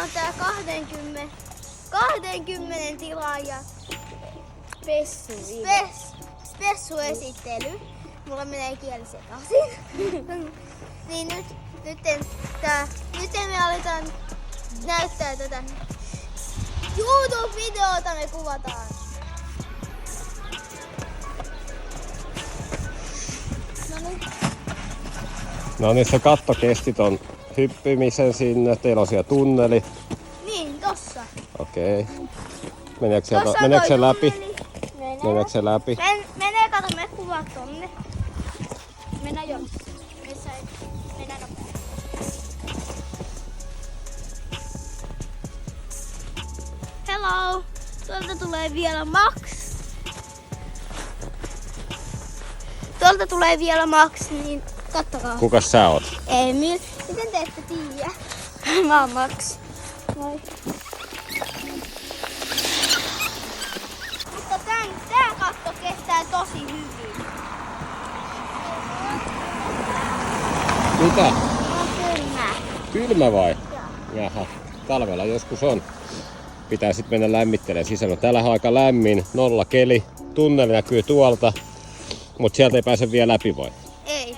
on tää 20 tilaajan spessuesittely. Mulla menee kieli sekaisin. Niin nyt me aletaan näyttää tätä YouTube-videota me kuvataan. No niin, se katto kesti ton hyppimisen sinne. Teillä on siellä tunneli. Niin, tossa. Okei. Meneekö se läpi? Meneekö se läpi? Menee, kato, me kuvat tonne. Mennään jo. Mennään nopeasti. Hello! Tuolta tulee vielä Max. Niin kattokaa. Kukas sä oot? Emil. Miten te ette tiedä? Mä oon Max. Moi. Mutta tää katto kestää tosi hyvin. Mitä? On kylmä. Kylmä vai? Jaha, talvella joskus on. Pitää sit mennä lämmittelemään sisällä. No, täällä on aika lämmin, 0 keli. Tunneli näkyy tuolta, mutta sieltä ei pääse vielä läpi vai? Ei.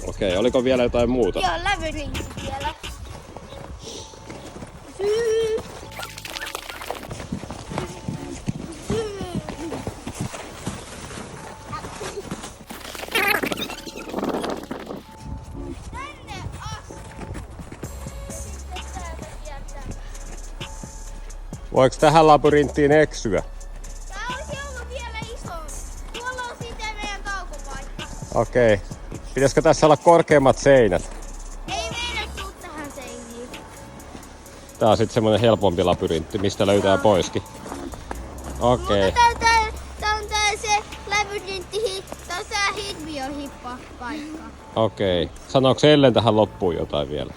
Okei, oliko vielä jotain muuta? Joo, labyrintti vielä. Tänne asti. Ja sitten täältä kiertää. Voiko tähän labyrinttiin eksyä? Tää olisi ollut vielä isompi. Tuolla on sitten meidän kaukopaikka. Okei. Pitäisikö tässä olla korkeammat seinät? Ei meidän tuu tähän seiniin. Tää on sitten semmonen helpompi labyrintti, mistä löytää poiskin. Okei. Mutta tää on tää se labyrintti, tää on tää Hidmio hippa paikka. Okei. Sanooko Ellen tähän loppuun jotain vielä?